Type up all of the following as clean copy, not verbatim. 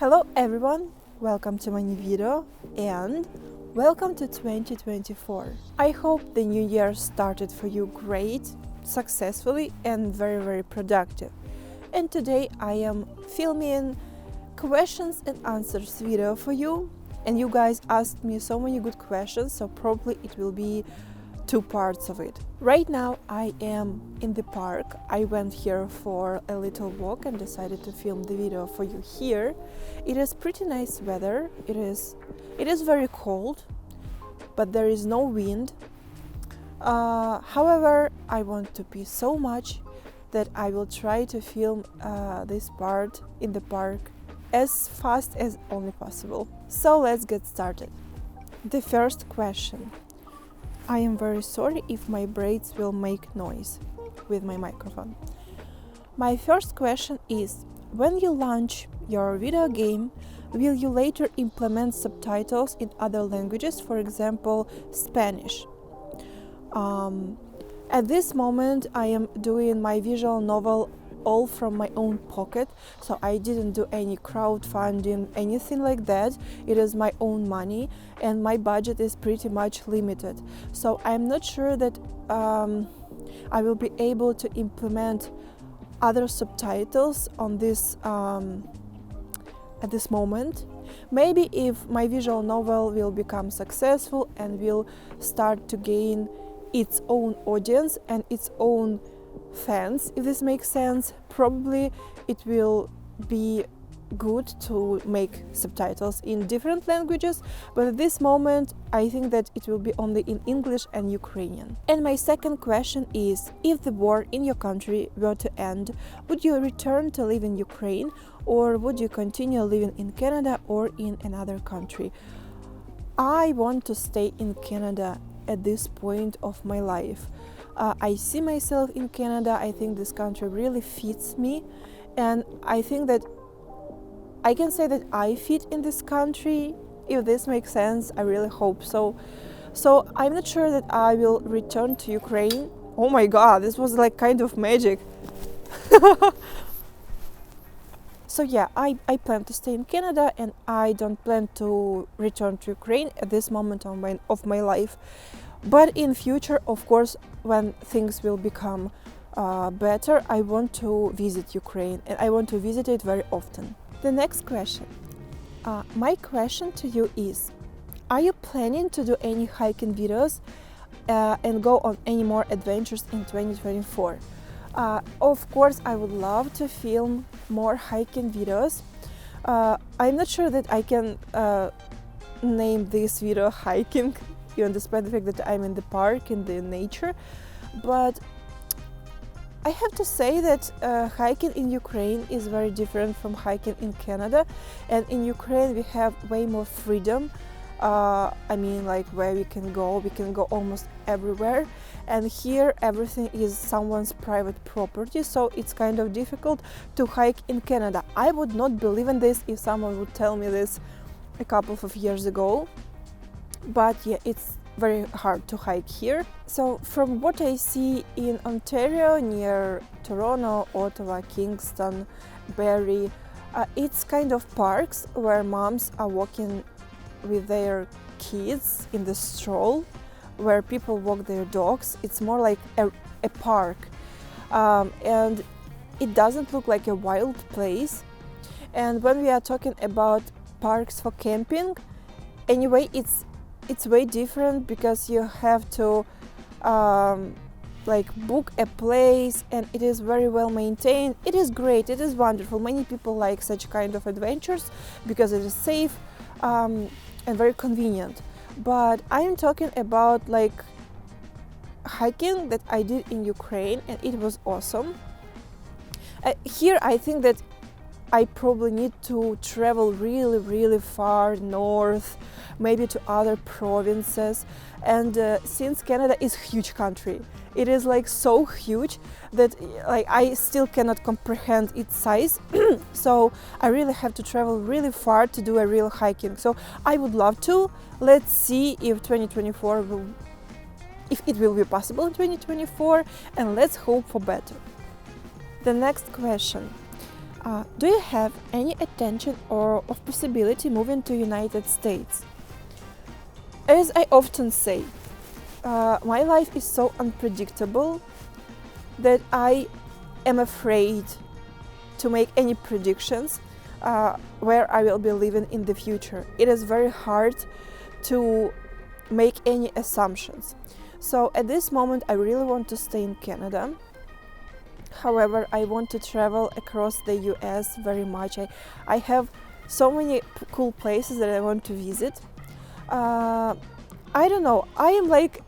Hello everyone, welcome to my new video and welcome to 2024. I hope the new year started for you great, successfully and very productive. And today I am filming questions and answers video for you, and you guys asked me so many good questions, so probably it will be two parts of it. Right now I am in the park. I went here for a little walk and decided to film the video for you here. It is pretty nice weather. It is very cold, but there is no wind. However, I want to pee so much that I will try to film this part in the park as fast as only possible. So let's get started. The first question. I am very sorry if my braids will make noise with my microphone. My first question is, when you launch your video game, will you later implement subtitles in other languages, for example, Spanish? At this moment, I am doing my visual novel all from my own pocket, so I didn't do any crowdfunding, anything like that. It is my own money and my budget is pretty much limited, so I'm not sure that I will be able to implement other subtitles on this at this moment. Maybe if my visual novel will become successful and will start to gain its own audience and its own fans, if this makes sense, probably it will be good to make subtitles in different languages, but at this moment I think that it will be only in English and Ukrainian. And my second question is, if the war in your country were to end, would you return to live in Ukraine, or would you continue living in Canada or in another country? I want to stay in Canada at this point of my life. I see myself in Canada. I think this country really fits me, and I think that I can say that I fit in this country. If this makes sense, I really hope so. So I'm not sure that I will return to Ukraine. Oh my god, this was like kind of magic. So yeah, I plan to stay in Canada and I don't plan to return to Ukraine at this moment of my life. But in future, of course, when things will become better, I want to visit Ukraine, and I want to visit it very often. The next question. My question to you is, are you planning to do any hiking videos and go on any more adventures in 2024? Of course, I would love to film more hiking videos. I'm not sure that I can name this video hiking, even despite the fact that I'm in the park, in the nature, but I have to say that hiking in Ukraine is very different from hiking in Canada, and in Ukraine we have way more freedom. I mean, like, where we can go almost everywhere, and here everything is someone's private property, so it's kind of difficult to hike in Canada. I would not believe in this if someone would tell me this a couple of years ago. But yeah, it's very hard to hike here. So from what I see in Ontario, near Toronto, Ottawa, Kingston, Barrie, it's kind of parks where moms are walking with their kids in the stroll, where people walk their dogs. It's more like a park, and it doesn't look like a wild place. And when we are talking about parks for camping, anyway, it's way different, because you have to like book a place, and it is very well maintained. It is great, it is wonderful. Many people like such kind of adventures because it is safe and very convenient. But I am talking about like hiking that I did in Ukraine, and it was awesome. Here I think that I probably need to travel really far north, maybe to other provinces, and since Canada is a huge country, it is like so huge that like I still cannot comprehend its size. So I really have to travel really far to do a real hiking. So I would love to. Let's see if 2024 if it will be possible in 2024, and let's hope for better. The next question. Do you have any intention or of possibility moving to United States? As I often say, my life is so unpredictable that I am afraid to make any predictions where I will be living in the future. It is very hard to make any assumptions. So at this moment I really want to stay in Canada. However, I want to travel across the US very much. I have so many cool places that I want to visit. I don't know. I am like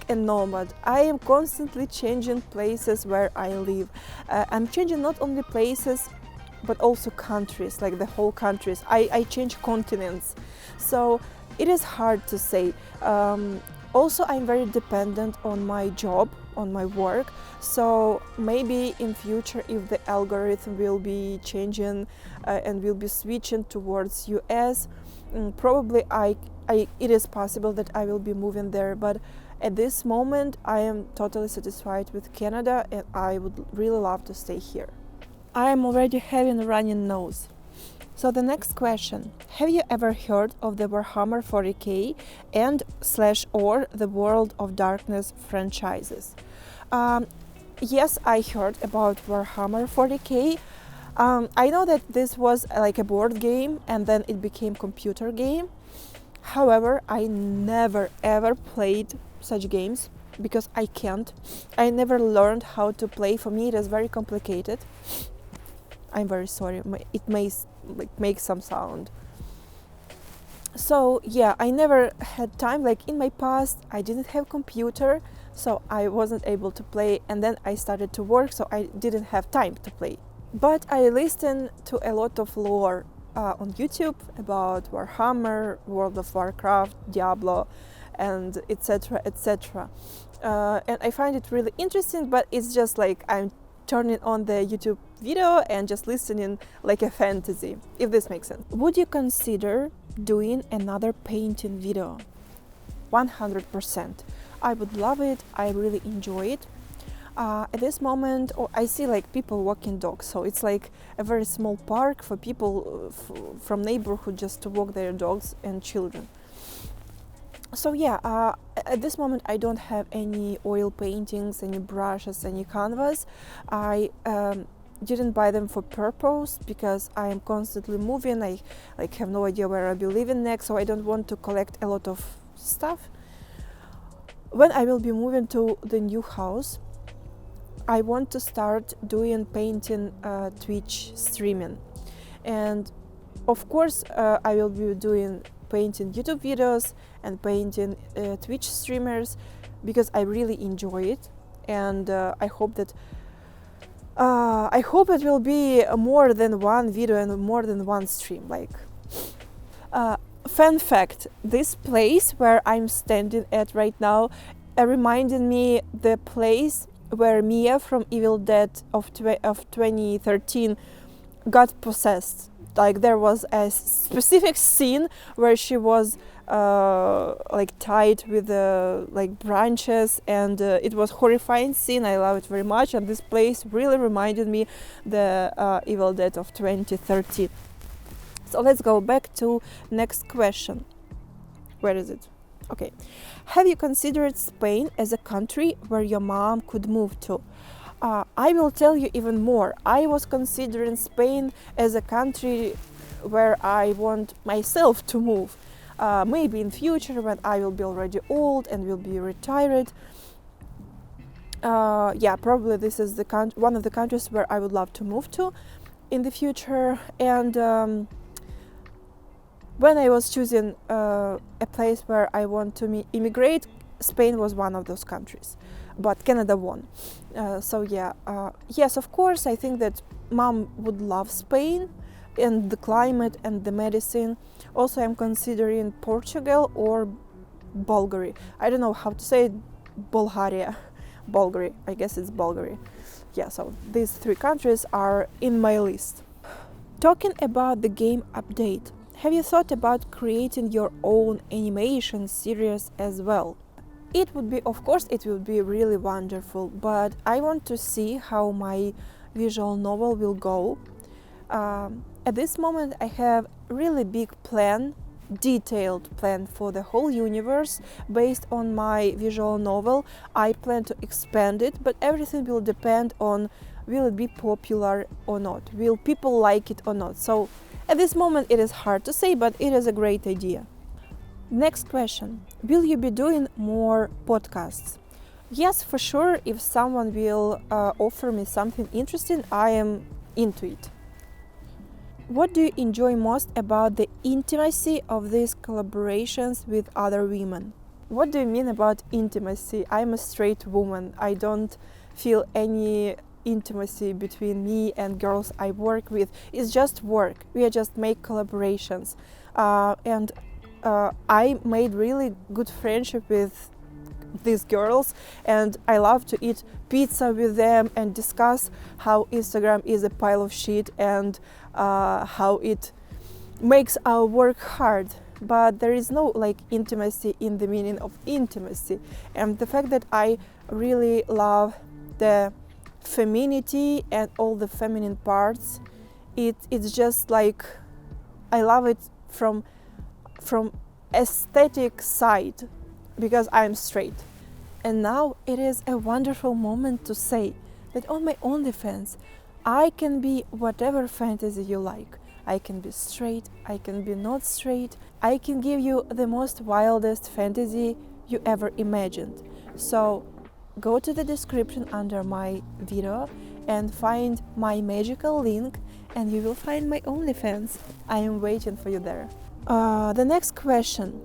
a nomad. I am constantly changing places where I live. I'm changing not only places, but also countries, like the whole countries. I change continents. So it is hard to say. Also, I'm very dependent on my job, on my work. So maybe in future, if the algorithm will be changing and will be switching towards US, probably it is possible that I will be moving there. But at this moment, I am totally satisfied with Canada and I would really love to stay here. I am already having a running nose. So the next question, have you ever heard of the Warhammer 40k and/or the World of Darkness franchises? Yes, I heard about Warhammer 40k. I know that this was like a board game and then it became computer game. However, I never ever played such games because I can't. I never learned how to play. For me, it is very complicated. I'm very sorry, it may make some sound. So yeah, I never had time. Like in my past, I didn't have computer, so I wasn't able to play, and then I started to work, so I didn't have time to play. But I listened to a lot of lore on YouTube about Warhammer, World of Warcraft, Diablo, and etc. etc. And I find it really interesting, but it's just like I'm turning on the YouTube video and just listening like a fantasy, if this makes sense. Would you consider doing another painting video? 100%. I would love it. I really enjoy it. At this moment, I see like people walking dogs, so it's like a very small park for people from neighborhood just to walk their dogs and children. So yeah, at this moment I don't have any oil paintings, any brushes, any canvas. I didn't buy them for purpose because I am constantly moving. I have no idea where I'll be living next, so I don't want to collect a lot of stuff. When I will be moving to the new house, I want to start doing painting Twitch streaming, and of course I will be doing painting YouTube videos and painting Twitch streamers because I really enjoy it, and I hope it will be more than one video and more than one stream. Like fun fact, this place where I'm standing at right now reminded me the place where Mia from Evil Dead of 2013 got possessed. Like there was a specific scene where she was like tied with like branches, and it was horrifying scene. I love it very much, and this place really reminded me the Evil Dead of 2013. So let's go back to next question. Where is it? Okay. Have you considered Spain as a country where your mom could move to? I will tell you even more. I was considering Spain as a country where I want myself to move. Maybe in future when I will be already old and will be retired. Yeah, probably this is one of the countries where I would love to move to in the future. And when I was choosing a place where I want to immigrate, Spain was one of those countries, but Canada won. So yeah, yes, of course, I think that mom would love Spain and the climate and the medicine. Also, I'm considering Portugal or Bulgaria. I don't know how to say it. Bulgaria. I guess it's Bulgaria. Yeah, so these three countries are in my list. Talking about the game update, have you thought about creating your own animation series as well? It would be, of course, it would be really wonderful, but I want to see how my visual novel will go. At this moment, I have really big plan, detailed plan for the whole universe based on my visual novel. I plan to expand it, but everything will depend on will it be popular or not, will people like it or not. So at this moment it is hard to say, but it is a great idea. Next question: will you be doing more podcasts? Yes, for sure. If someone will offer me something interesting, I am into it. What do you enjoy most about the intimacy of these collaborations with other women? What do you mean about intimacy? I'm a straight woman. I don't feel any intimacy between me and girls I work with. It's just work. We just make collaborations. And I made really good friendship with these girls, and I love to eat pizza with them and discuss how Instagram is a pile of shit and how it makes our work hard. But there is no like intimacy in the meaning of intimacy. And the fact that I really love the femininity and all the feminine parts, it's just like I love it from aesthetic side, because I'm straight. And now it is a wonderful moment to say that on my OnlyFans I can be whatever fantasy you like. I can be straight, I can be not straight, I can give you the most wildest fantasy you ever imagined. So go to the description under my video and find my magical link, and you will find my OnlyFans. I am waiting for you there. The next question: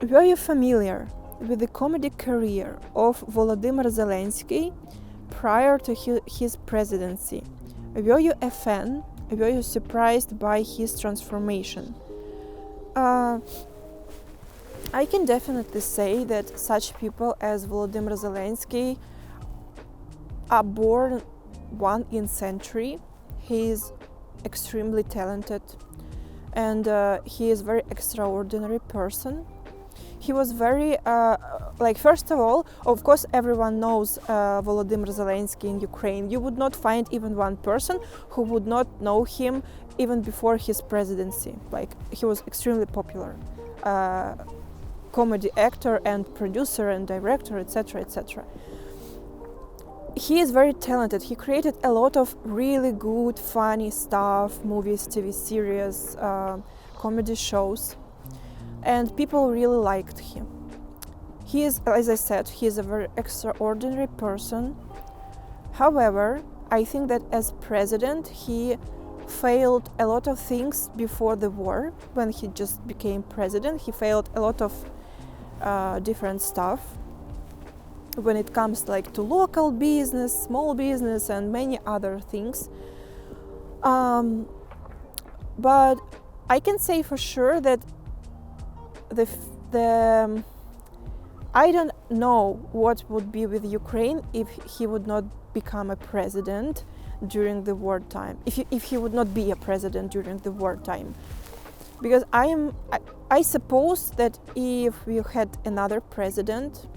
were you familiar with the comedy career of Volodymyr Zelensky prior to his presidency? Were you a fan? Were you surprised by his transformation? I can definitely say that such people as Volodymyr Zelensky are born one in century. He is extremely talented, and he is a very extraordinary person. He was very, first of all, of course, everyone knows Volodymyr Zelensky in Ukraine. You would not find even one person who would not know him even before his presidency. Like, he was extremely popular comedy actor and producer and director, etc., etc. He is very talented. He created a lot of really good, funny stuff, movies, TV series, comedy shows. And people really liked him. He is, as I said, he is a very extraordinary person. However, I think that as president, he failed a lot of things before the war. When he just became president, he failed a lot of different stuff. When it comes like to local business, small business, and many other things. But I can say for sure that I don't know what would be with Ukraine if he would not become a president during the wartime. If he would not be a president during the wartime, because I suppose that if we had another president,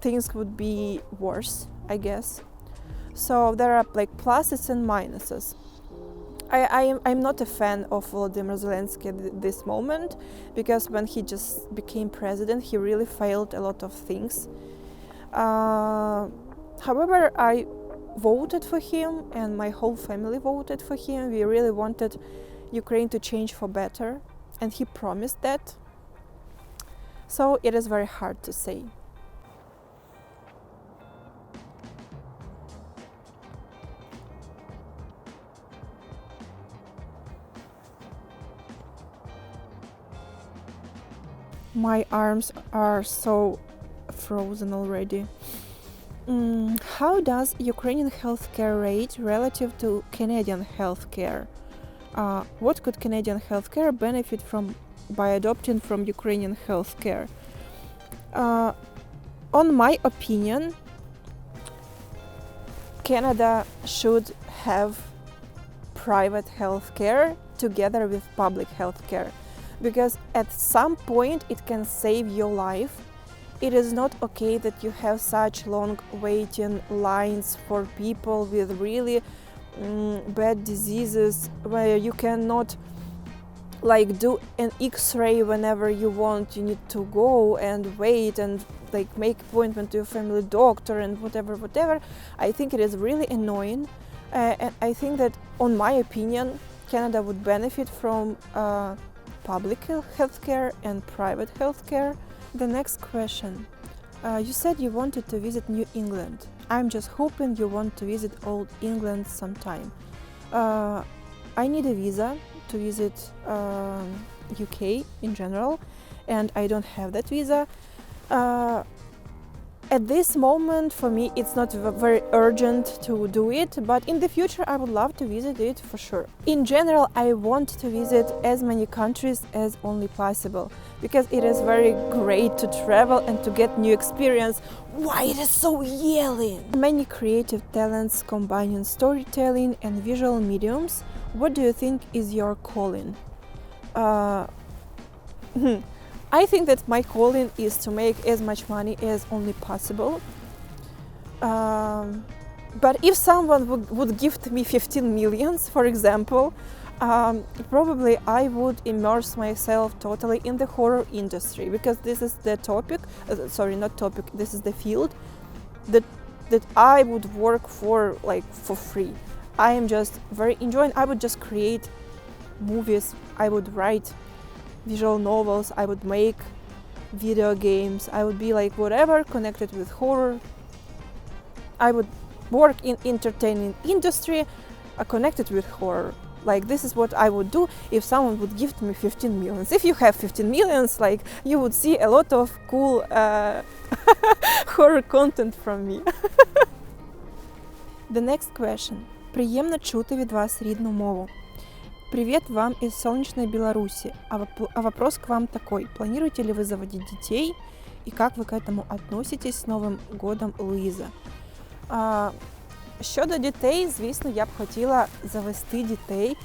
things would be worse, I guess. So there are like pluses and minuses. I'm not a fan of Volodymyr Zelensky at this moment, because when he just became president, he really failed a lot of things. However, I voted for him, and my whole family voted for him. We really wanted Ukraine to change for better, and he promised that. So it is very hard to say. My arms are so frozen already. How does Ukrainian healthcare rate relative to Canadian healthcare? What could Canadian healthcare benefit from by adopting from Ukrainian healthcare? On my opinion, Canada should have private healthcare together with public healthcare, because at some point it can save your life. It is not okay that you have such long waiting lines for people with really bad diseases where you cannot like do an X-ray whenever you want. You need to go and wait and like make appointment to your family doctor and whatever. I think it is really annoying, and I think that, on my opinion, Canada would benefit from public healthcare and private healthcare. The next question. You said you wanted to visit New England. I'm just hoping you want to visit Old England sometime. I need a visa to visit UK in general, and I don't have that visa. At this moment, for me, it's not very urgent to do it, but in the future, I would love to visit it for sure. In general, I want to visit as many countries as only possible, because it is very great to travel and to get new experience. Why it is so yelling? Many creative talents combining storytelling and visual mediums. What do you think is your calling? I think that my calling is to make as much money as only possible. But if someone would gift me 15 millions, for example, probably I would immerse myself totally in the horror industry, because this is the topic, this is the field that I would work for, like, for free. I am just very enjoying. I would just create movies, I would write visual novels, I would make video games, I would be like whatever connected with horror. I would work in entertainment industry connected with horror. Like, this is what I would do if someone would gift me 15 millions. If you have 15 millions, like, you would see a lot of cool horror content from me. The next question. Приємно чути від вас рідну мову. Привет вам из солнечной Беларуси. А вопрос к вам такой. Планируете ли вы заводить детей? И как вы к этому относитесь с Новым годом, Луїза? Щодо дітей, звісно, я б хотіла завести дітей,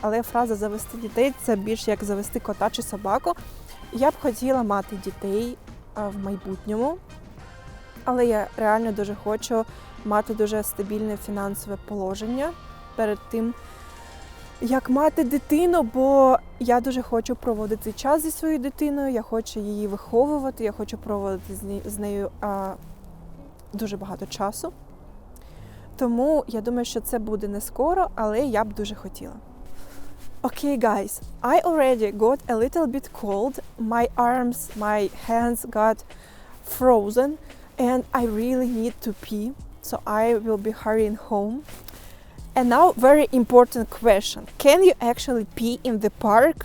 але фраза «завести дітей» – це більш як завести кота чи собаку. Я б хотіла мати дітей в майбутньому, але я реально дуже хочу мати дуже стабільне фінансове положення перед тим, як мати дитину, бо я дуже хочу проводити час зі своєю дитиною, я хочу її виховувати, я хочу проводити з нею дуже багато часу. Тому я думаю, що це буде не скоро, але я б дуже хотіла. Okay, guys, I already got a little bit cold. My arms, my hands got frozen, and I really need to pee, so I will be hurrying home. And now, very important question. Can you actually pee in the park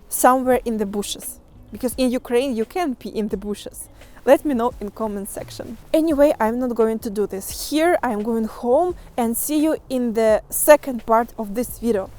somewhere in the bushes? Because in Ukraine, you can pee in the bushes. Let me know in comment section. Anyway, I'm not going to do this here. I'm going home and see you in the second part of this video.